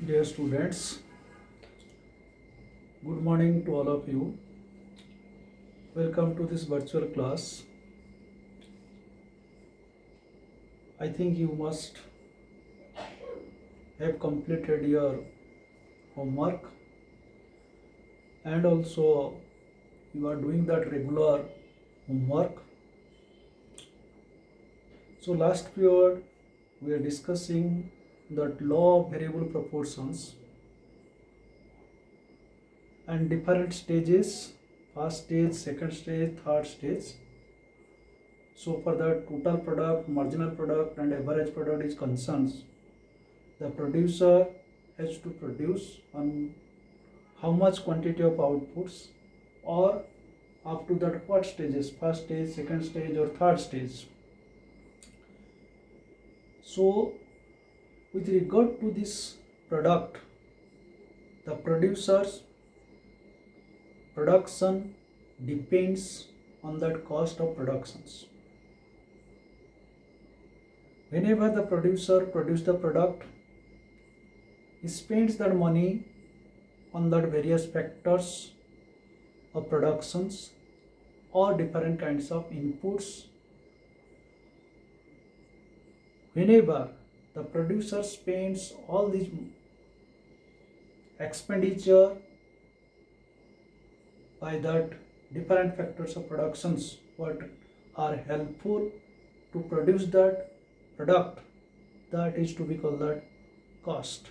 Dear students, good morning to all of you. Welcome to this virtual class. I think you must have completed your homework and also you are doing that regular homework. So last period we are discussing that law of variable proportions and different stages, first stage, second stage, third stage. So for the total product, marginal product and average product is concerned, the producer has to produce on how much quantity of outputs or up to that what stages, first stage, second stage or third stage. So with regard to this product, the producer's production depends on that cost of productions. Whenever the producer produces the product, he spends that money on that various factors of productions or different kinds of inputs. Whenever the producer spends all these expenditure by that different factors of productions what are helpful to produce that product, that is to be called that cost,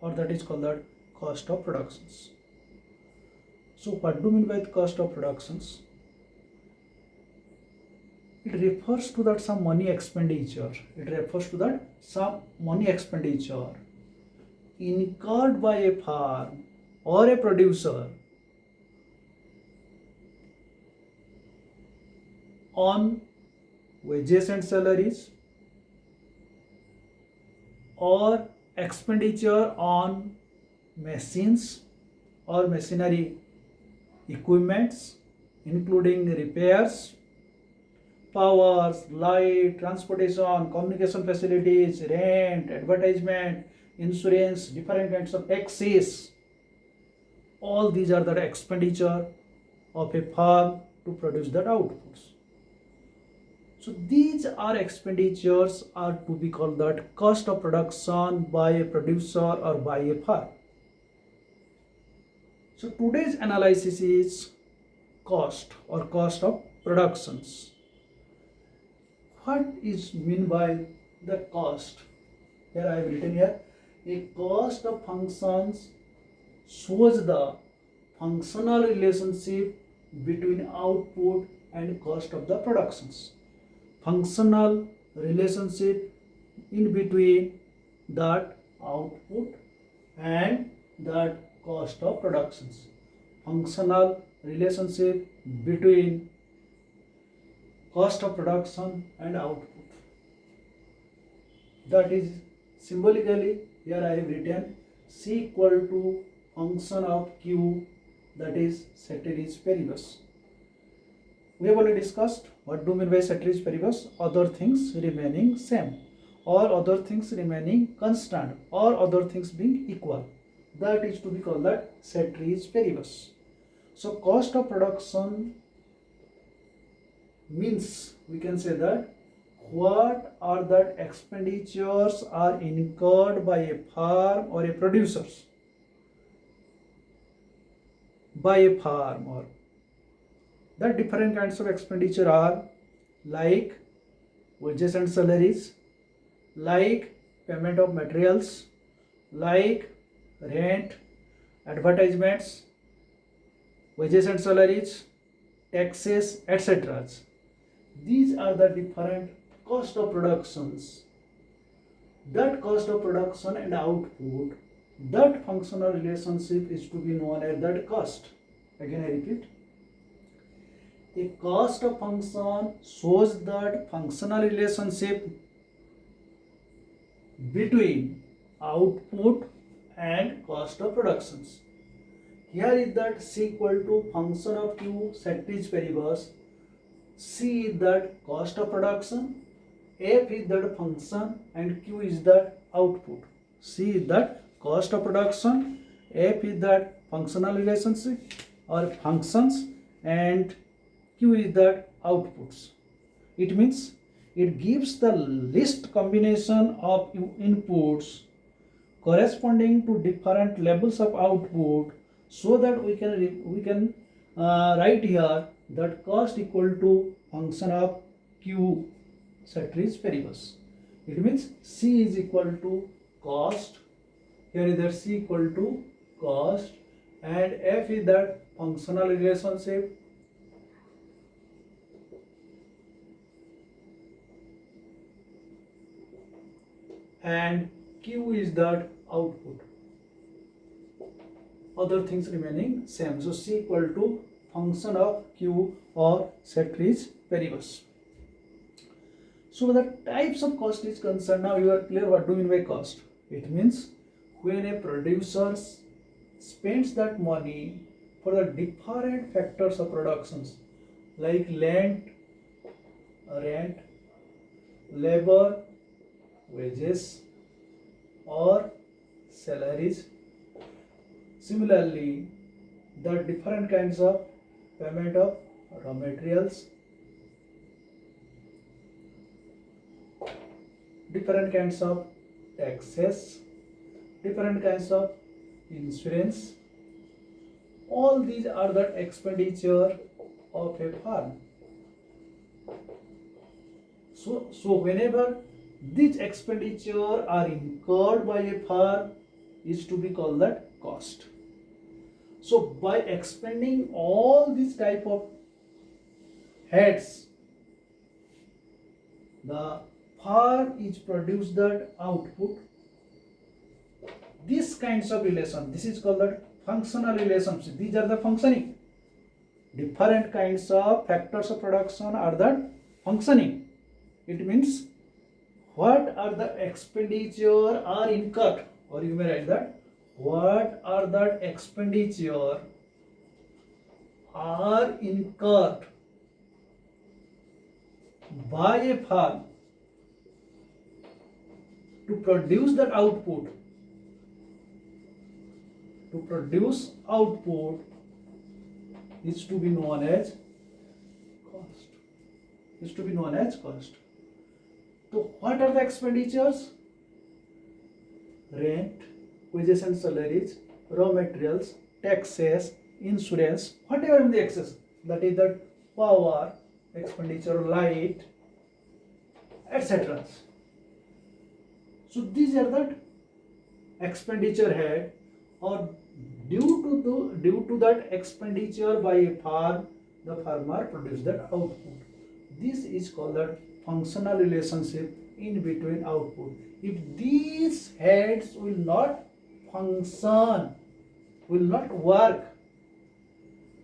or that is called that cost of productions. So what do you mean by cost of productions? It refers to that some money expenditure. It refers to that some money expenditure incurred by a firm or a producer on wages and salaries or expenditure on machines or machinery equipments including repairs, powers, light, transportation, communication facilities, rent, advertisement, insurance, different kinds of taxes. All these are the expenditure of a firm to produce that outputs. So these are expenditures are to be called that cost of production by a producer or by a firm. So today's analysis is cost or cost of productions. What is meant by the cost? Here I have written here, a cost of functions shows the functional relationship between output and cost of the productions. Functional relationship in between that output and that cost of productions. Functional relationship between cost of production and output. That is symbolically here I have written C equal to function of Q, that is ceteris paribus. We have already discussed what do you mean by ceteris paribus, other things remaining same or other things remaining constant or other things being equal. That is to be called that ceteris paribus. So cost of production means we can say that what are that expenditures are incurred by a firm or a producer, by a firm, or that different kinds of expenditure are like wages and salaries, like payment of materials, like rent, advertisements, wages and salaries, taxes, etc. These are the different cost of productions. That cost of production and output, that functional relationship is to be known as that cost. Again I repeat, a cost of function shows that functional relationship between output and cost of productions. Here is that C equal to function of Q ceteris paribus. C is that cost of production, F is that function and Q is that output. C is that cost of production, F is that functional relationship or functions, and Q is that outputs. It means it gives the list combination of inputs corresponding to different levels of output, so that we can write here that cost equal to function of Q ceteris paribus. It means C is equal to cost. Here is that C equal to cost, and F is that functional relationship, and Q is that output. Other things remaining same. So C equal to function of Q or ceteris paribus. So the types of cost is concerned. Now you are clear what do you mean by cost. It means when a producer spends that money for the different factors of productions like land, rent, labor, wages or salaries. Similarly, the different kinds of payment of raw materials, different kinds of taxes, different kinds of insurance, all these are the expenditure of a firm. So whenever these expenditure are incurred by a firm is to be called that cost. So by expending all these type of heads, the firm is produce that output. These kinds of relation, this is called that functional relationship. These are the functioning. Different kinds of factors of production are the functioning. It means what are the expenditure are incurred, or you may write that what are the expenditure are incurred by a firm to produce that output. To produce output is to be known as cost. Is to be known as cost. So what are the expenditures? Rent, wages and salaries, raw materials, taxes, insurance, whatever in the excess. That is the power, expenditure, light, etc. So these are the expenditure head, or due to that expenditure by a firm, the farmer produces that output. This is called that functional relationship in between output. If these heads will not function, will not work,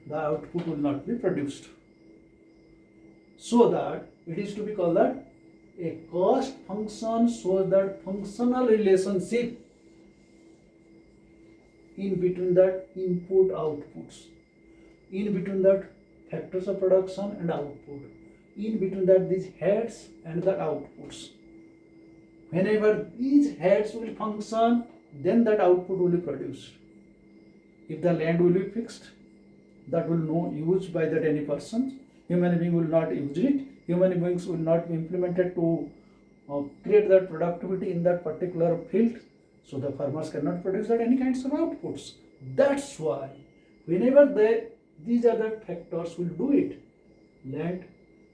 the output will not be produced. So that it is to be called that a cost function, so that functional relationship in between that input outputs, in between that factors of production and output, in between that these heads and the outputs. Whenever these heads will function, then that output will be produced. If the land will be fixed, that will no used by that any person, human being will not use it, human beings will not be implemented to create that productivity in that particular field. So the farmers cannot produce that any kinds of outputs. That's why whenever these other factors will do it, land,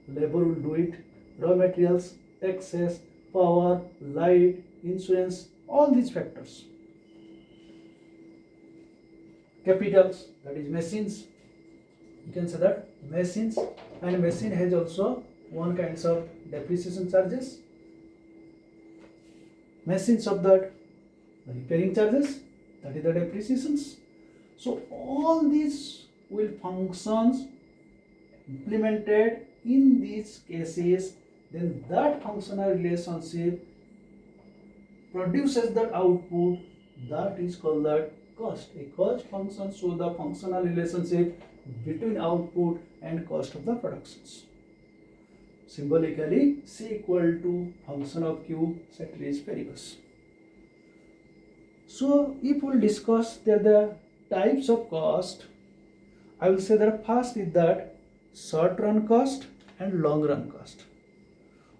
labor will do it, raw materials, taxes, power, light, insurance, all these factors. Capitals, that is machines. You can say that machines, and machine has also one kinds of depreciation charges. Machines of that repairing charges, that is the depreciations. So all these will functions implemented in these cases, then that functional relationship produces that output, that is called that cost. A cost function shows the functional relationship between output and cost of the productions. Symbolically, C equal to function of Q ceteris paribus. So if we'll discuss the types of cost, I will say that first is that short run cost and long run cost.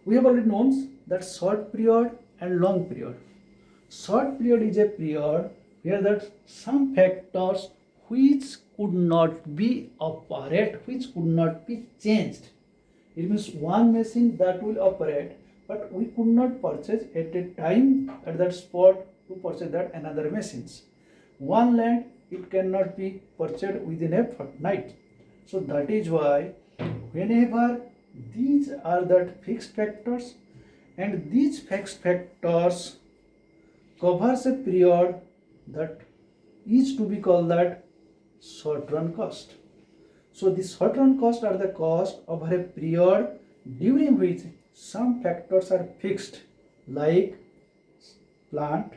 We have already known that short period and long period. Short period is a period where that some factors which could not be operate, which could not be changed. It means one machine that will operate, but we could not purchase at a time at that spot to purchase that another machines. One land it cannot be purchased within a fortnight. So that is why whenever these are that fixed factors and these fixed factors covers a period that is to be called that short run cost. So the short run cost are the cost over a period during which some factors are fixed like plant,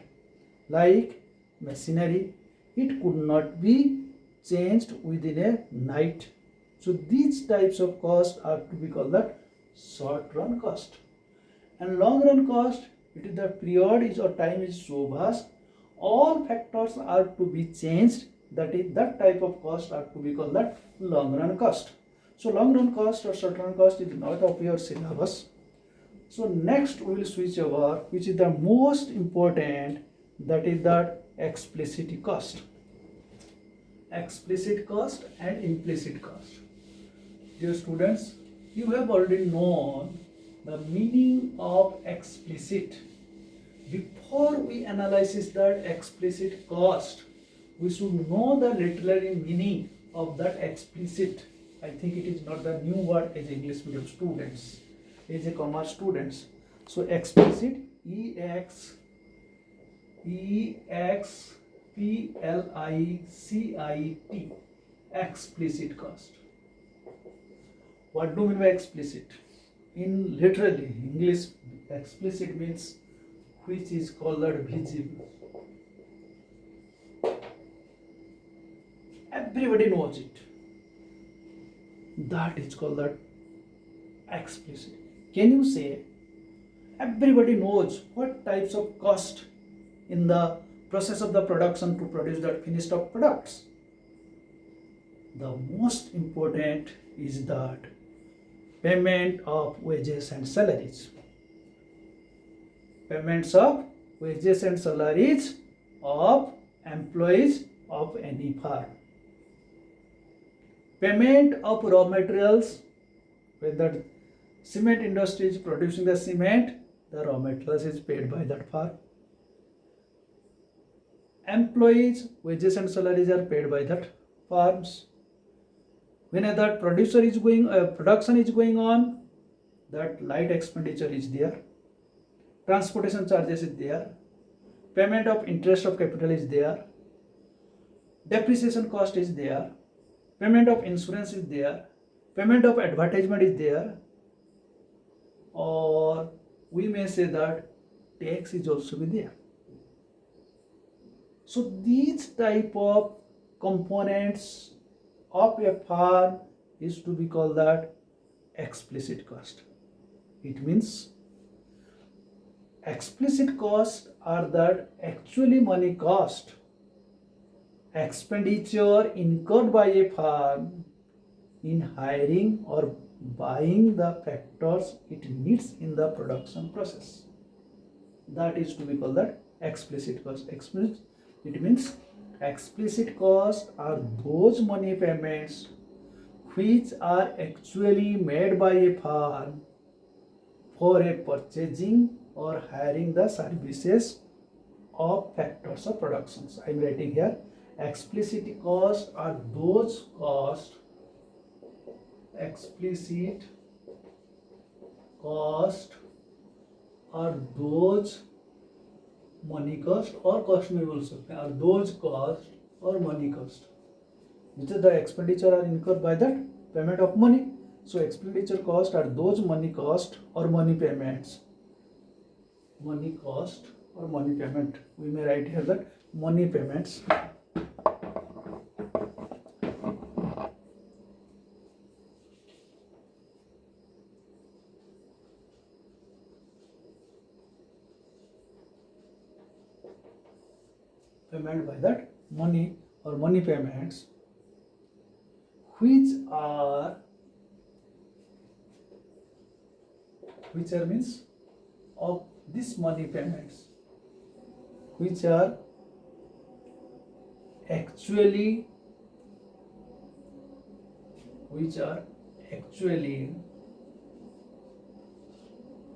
like machinery. It could not be changed within a night. So these types of costs are to be called that short run cost. And long run cost, it is the period is or time is so vast, all factors are to be changed. That is that type of cost are to be called that long run cost. So long run cost or short run cost is not of your syllabus. So next we will switch over, which is the most important, that is that explicit cost. Explicit cost and implicit cost. Dear students, you have already known the meaning of explicit. Before we analyze that explicit cost, we should know the literary meaning of that explicit. I think it is not the new word as English medium students, as a commerce students. So explicit, explicit, explicit cost. What do we mean by explicit? In literally English, explicit means which is called visible. Everybody knows it. That is called that explicit. Can you say everybody knows what types of cost in the process of the production to produce that finished up products? The most important is that payment of wages and salaries. Payments of wages and salaries of employees of any firm. Payment of raw materials, when the cement industry is producing the cement, the raw materials is paid by that firm. Employees' wages and salaries are paid by that firms. When that production is going on, that light expenditure is there, transportation charges is there, payment of interest of capital is there, depreciation cost is there, payment of insurance is there, payment of advertisement is there, or we may say that tax is also be there. So these type of components of a firm is to be called that explicit cost. It means explicit costs are that actually money cost, expenditure incurred by a firm in hiring or buying the factors it needs in the production process. That is to be called that explicit cost. It means explicit costs are those money payments which are actually made by a firm for a purchasing or hiring the services of factors of productions. I am writing here, explicit costs are those costs, explicit cost are those money cost or cost may also are those cost or money cost which is the expenditure are incurred by that payment of money. So expenditure cost are those money cost or money payments. Money cost or money payment. We may write here that money payments. payment by that money or money payments which are means of this money payments which are actually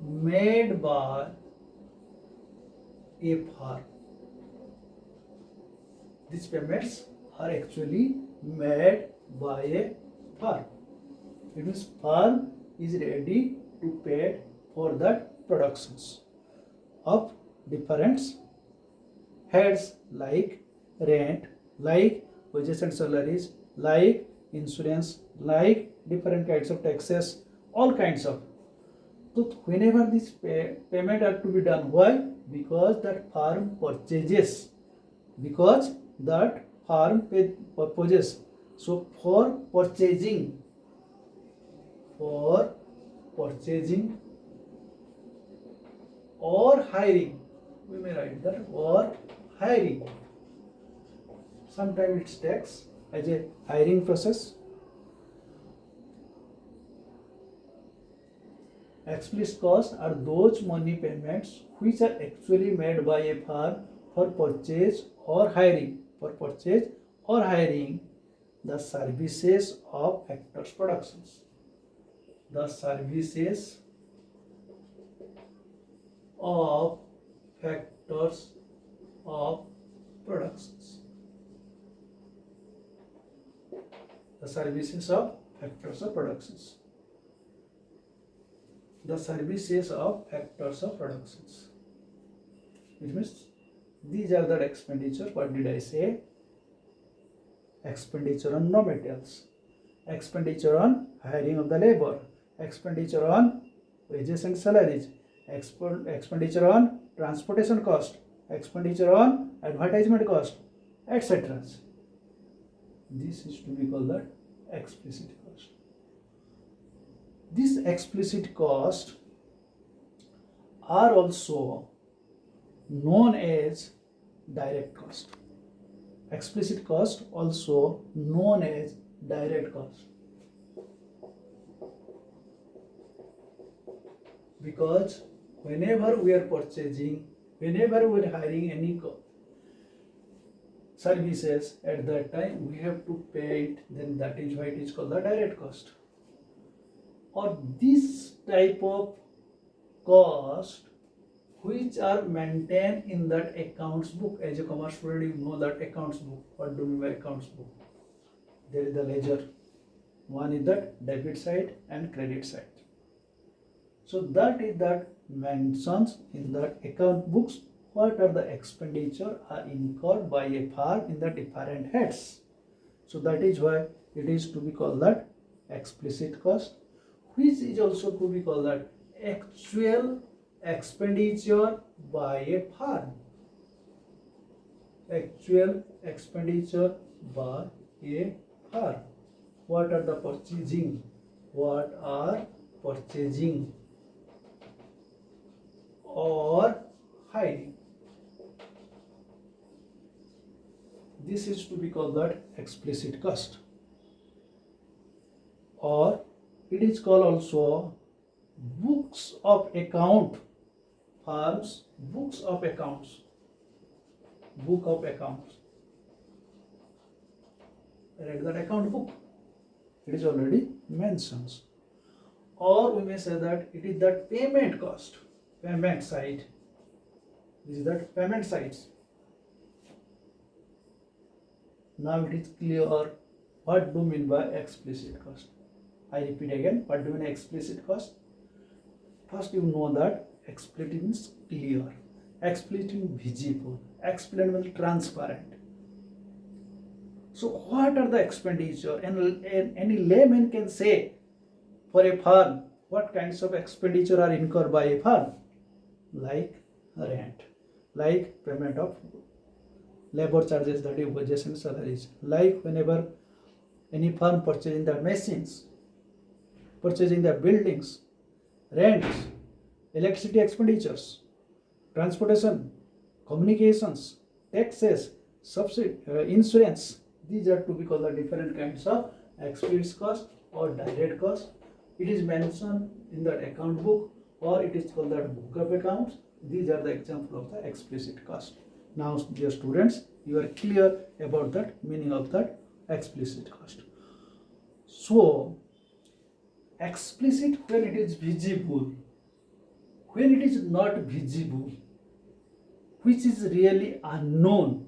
made by a firm. These payments are actually made by a firm. It means firm is ready to pay for that productions of different heads like rent, like wages and salaries, like insurance, like different kinds of taxes, all kinds of. So whenever this payment are to be done, why? Because that firm purchases. Because that firm purchases. So for purchasing or hiring, we may write that or hiring. Sometimes it takes as a hiring process. Explicit costs are those money payments which are actually made by a firm for purchase or hiring. The services of factors productions. The services of factors of productions. The services of factors of productions. The services of factors of productions. Which means these are the expenditure. What did I say? Expenditure on raw materials, expenditure on hiring of the labor, expenditure on wages and salaries, expenditure on transportation cost, expenditure on advertisement cost, etc. This is to be called the explicit cost. These explicit costs are also known as direct cost. Explicit cost also known as direct cost, because whenever we are purchasing, whenever we are hiring any services, at that time we have to pay it, then that is why it is called the direct cost. Or this type of cost which are maintained in that accounts book. As a commerce student, you know that accounts book. What do you mean by accounts book? There is the ledger. One is that debit side and credit side. So that is that mentions in that account books what are the expenditure are incurred by a firm in the different heads. So that is why it is to be called that explicit cost, which is also to be called that actual expenditure by a firm. Actual expenditure by a firm. What are the purchasing? What are purchasing or hiring? This is to be called that explicit cost, or it is called also books of account. Firms books of accounts. Book of accounts. Read that account book. It is already mentioned. Or we may say that it is that payment cost. Payment side. This is that payment sides. Now it is clear what do you mean by explicit cost. I repeat again, what do you mean explicit cost? First you know that explicit means clear, explicit means visible, explicit means transparent. So what are the expenditure? And any layman can say for a firm what kinds of expenditure are incurred by a firm, like rent, like payment of labor charges, that is wages and salaries, like whenever any firm purchasing the machines, purchasing the buildings, rents, electricity expenditures, transportation, communications, taxes, insurance. These are to be called the different kinds of explicit cost or direct cost. It is mentioned in the account book or it is called the book of accounts. These are the example of the explicit cost. Now, dear students, you are clear about that meaning of that explicit cost. So, explicit when it is visible, when it is not visible, which is really unknown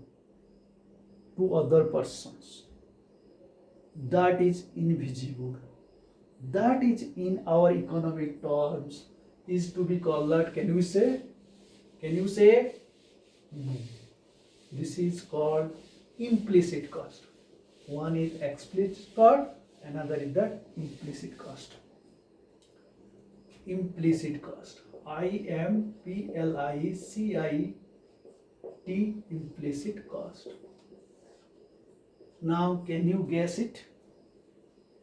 to other persons, that is invisible. That is in our economic terms is to be called that. Can you say? No. This is called implicit cost. One is explicit cost, another is that implicit cost. Implicit cost. IMPLICIT, implicit cost. Now, can you guess it?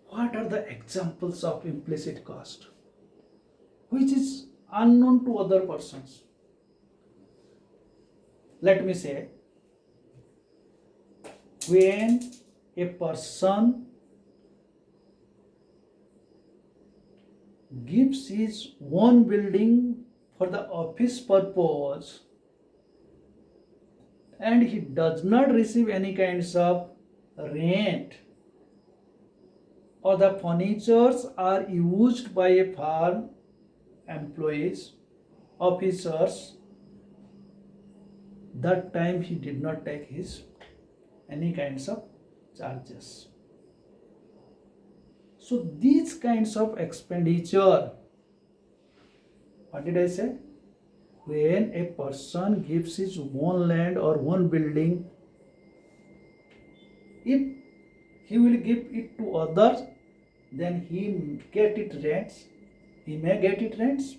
What are the examples of implicit cost which is unknown to other persons? Let me say, when a person gives his own building for the office purpose and he does not receive any kinds of rent, or the furnitures are used by a firm, employees, officers, that time he did not take his any kinds of charges. So these kinds of expenditure, what did I say? When a person gives his own land or one building, if he will give it to others, then he may get it rents.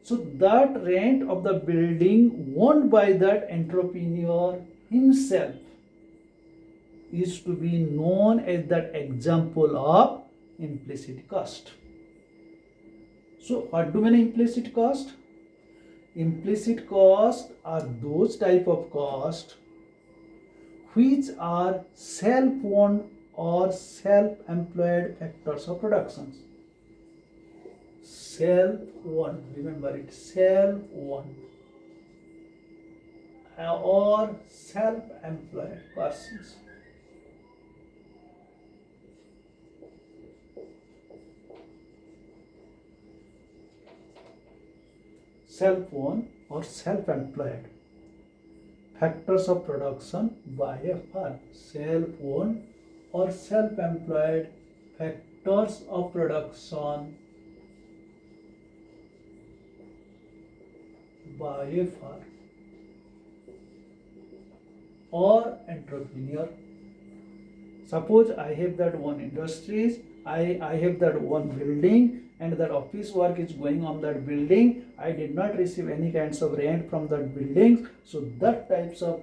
So that rent of the building owned by that entrepreneur himself is to be known as that example of implicit cost. So what do you mean implicit cost? Implicit costs are those type of costs which are self-owned or self-employed factors of productions. Self-owned, remember it, self-owned or self-employed persons. Self-owned or self-employed factors of production by a firm. Self-owned or self-employed factors of production by a firm or entrepreneur. Suppose I have that one industries, I have that one building, and that office work is going on that building. I did not receive any kinds of rent from that building. So that types of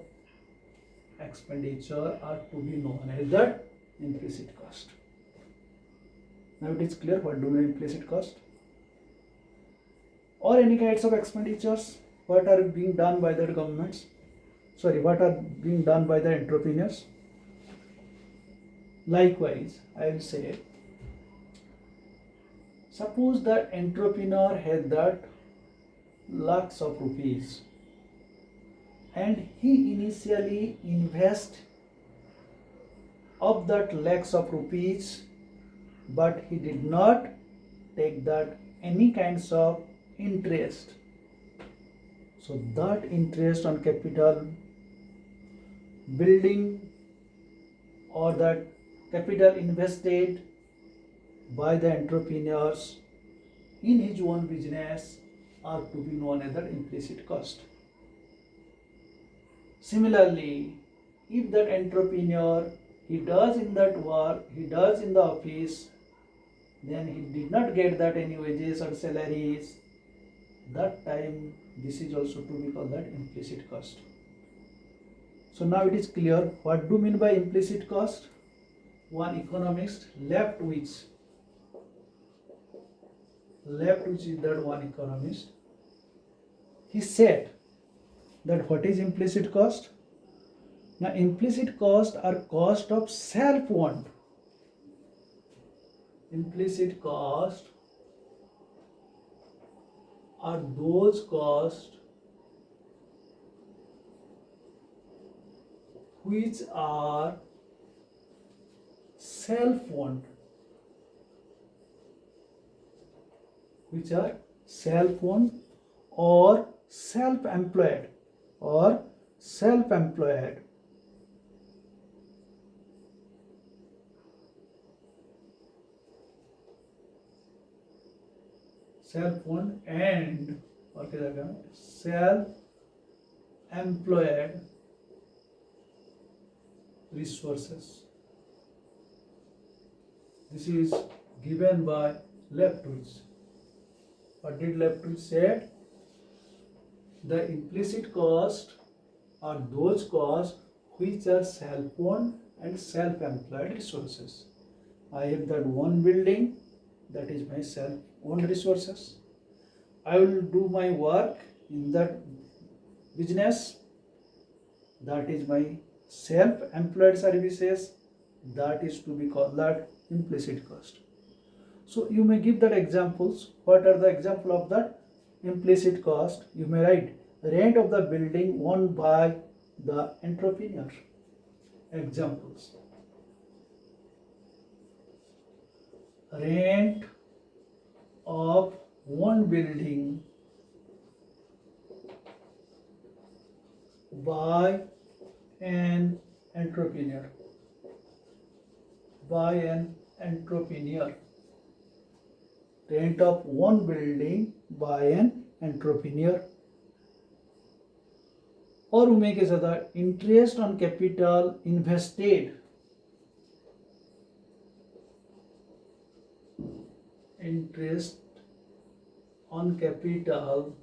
expenditure are to be known as that implicit cost. Now it is clear what do you mean implicit cost? Or any kinds of expenditures what are being done by the governments, what are being done by the entrepreneurs. Likewise, I will say, suppose the entrepreneur has that lakhs of rupees and he initially invest of that lakhs of rupees, but he did not take that any kinds of interest. So that interest on capital building or that capital invested by the entrepreneurs in his own business are to be known as the implicit cost. Similarly, if that entrepreneur, he does in that work, he does in the office, then he did not get that any wages or salaries, that time this is also to be called that implicit cost. So now it is clear what do you mean by implicit cost. One economist left which is that one economist, he said that what is implicit cost? Now implicit cost are cost of self-owned. Implicit cost are those costs which are self-owned, or self-employed, or self-employed. Self-owned and self-employed resources. This is given by Leftovitz. What did Leftovitz say? The implicit cost are those costs which are self-owned and self-employed resources. I have that one building, that is my self-owned resources. I will do my work in that business, that is my self-employed services, that is to be called that implicit cost. So you may give that examples. What are the example of that implicit cost? You may write rent of the building owned by the entrepreneur. Examples: rent of one building by an entrepreneur. Rent of one building by an entrepreneur. और उमें के साथ interest on capital invested. Interest on capital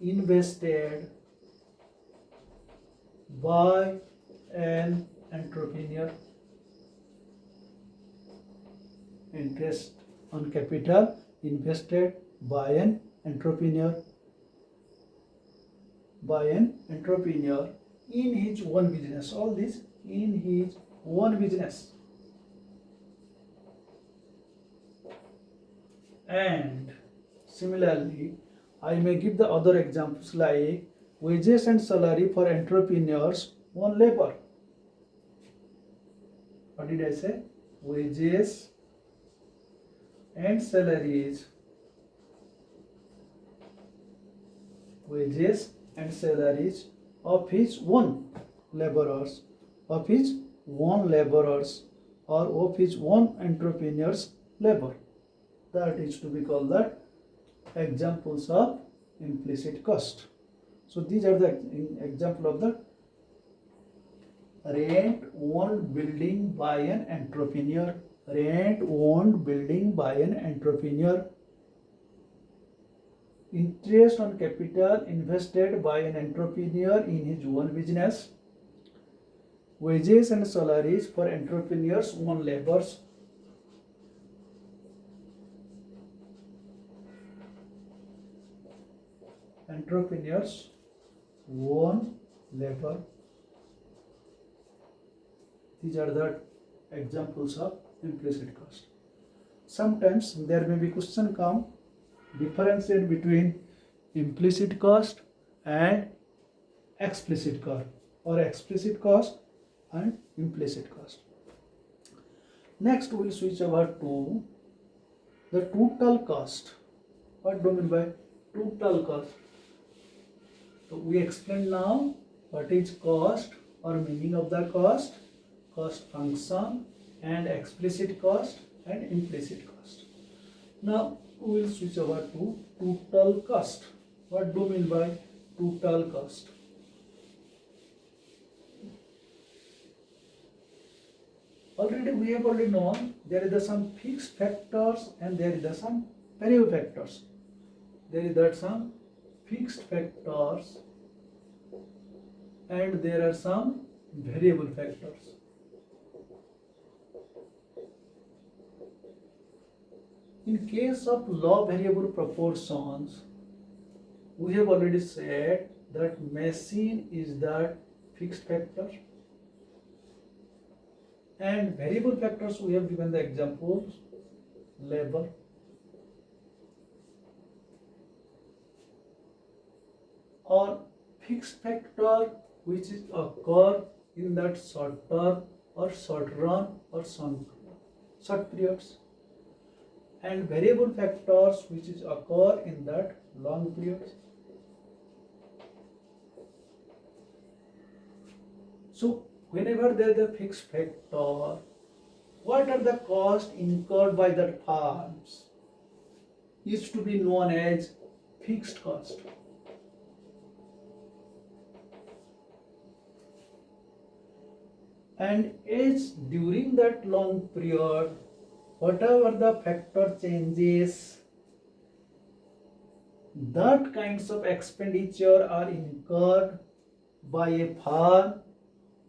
invested by an entrepreneur. Interest on capital invested by an entrepreneur. In his own business. All this in his own business. And similarly, I may give the other examples like wages and salary for entrepreneurs on labor. What did I say? Wages and salaries. Wages and salaries of his own laborers, or of his own entrepreneurs' labor. That is to be called that examples of implicit cost. So these are the example of the rent owned building by an entrepreneur. Interest on capital invested by an entrepreneur in his own business. Wages and salaries for entrepreneurs' own labors. Entrepreneurs' own labor. These are the examples of implicit cost. Sometimes there may be question come, differentiate between implicit cost and explicit cost, or explicit cost and implicit cost. Next we will switch over to the total cost. What do you mean by total cost? So we explain now what is cost or meaning of the cost function, and explicit cost and implicit cost. Now we will switch over to total cost. What do you mean by total cost? Already we have already known there is some fixed factors and there is some variable factors. There is some fixed factors and there are some variable factors. In case of law variable proportions, we have already said that machine is the fixed factor. And variable factors, we have given the examples, labor, or fixed factor which is occur in that short term or short run or short periods, and variable factors which is occur in that long periods. So whenever there is a fixed factor, what are the costs incurred by the firms is to be known as fixed cost. And as during that long period, whatever the factor changes, that kinds of expenditure are incurred by a firm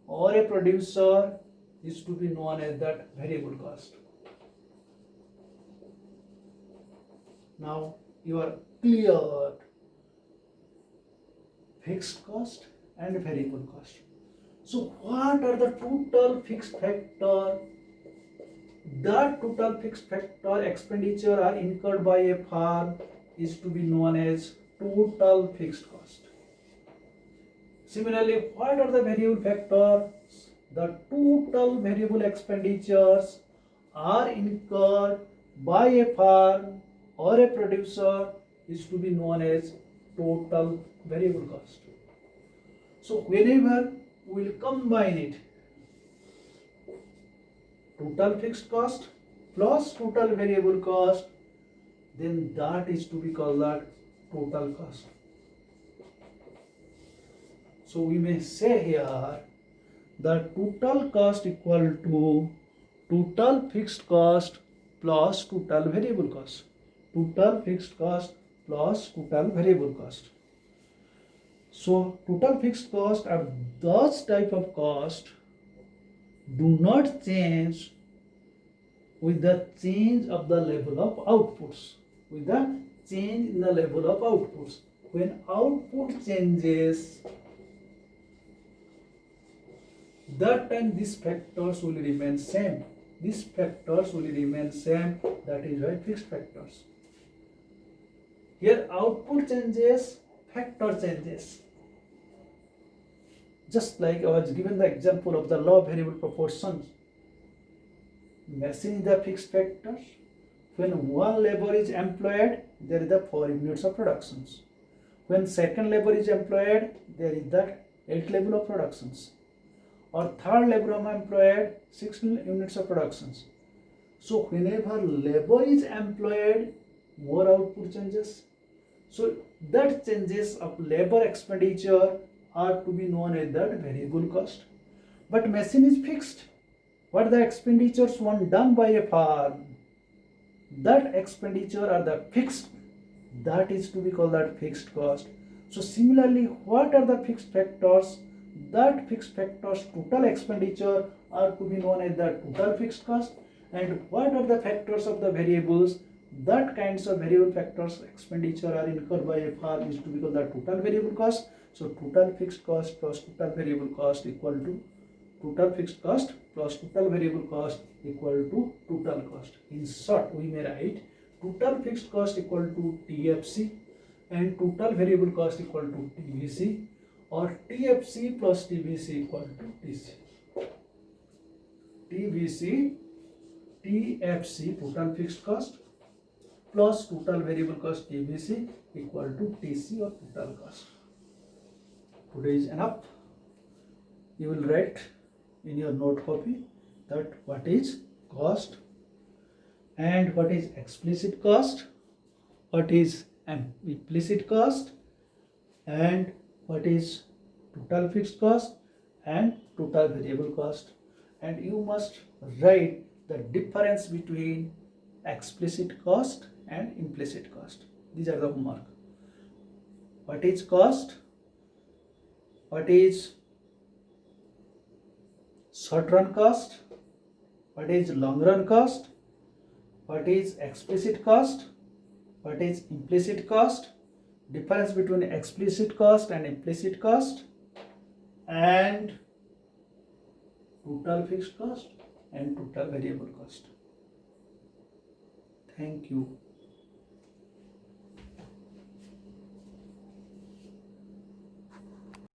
or a producer is to be known as that variable cost. Now you are clear fixed cost and variable cost. So what are the total fixed factor? That total fixed factor expenditure are incurred by a firm is to be known as total fixed cost. Similarly, what are the variable factors? The total variable expenditures are incurred by a firm or a producer is to be known as total variable cost. So whenever we will combine it, total fixed cost plus total variable cost, then that is to be called that total cost. So we may say here that total cost equal to total fixed cost plus total variable cost. Total fixed cost plus total variable cost. So total fixed cost are those type of cost do not change with the change of the level of outputs. With the change in the level of outputs. When output changes, that time these factors will remain same. These factors will remain same. That is why fixed factors. Here output changes, factor changes. Just like I was given the example of the law of variable proportions. Machine is the fixed factor. When one labor is employed, there is the 4 units of productions. When second labor is employed, there is the 8 level of productions. Or third labor employed, 6 units of productions. So whenever labor is employed, more output changes. So that changes of labor expenditure are to be known as that variable cost. But machine is fixed. What the expenditures one done by a firm, that expenditure are the fixed. That is to be called that fixed cost. So similarly, what are the fixed factors? That fixed factors total expenditure are to be known as the total fixed cost. And what are the factors of the variables? That kinds of variable factors expenditure are incurred by a firm is to be called the total variable cost. So total fixed cost plus total variable cost equal to total fixed cost plus total variable cost equal to total cost. In short, we may write total fixed cost equal to TFC and total variable cost equal to TVC, or TFC plus TVC equal to TC. TVC, TFC total fixed cost plus total variable cost TVC equal to TC or total cost. Today is enough. You will write in your note copy that what is cost and what is explicit cost, what is implicit cost, and what is total fixed cost and total variable cost. And you must write the difference between explicit cost and implicit cost. These are the homework. What is cost? What is short run cost? What is long run cost? What is explicit cost? What is implicit cost? Difference between explicit cost and implicit cost, and total fixed cost and total variable cost. Thank you.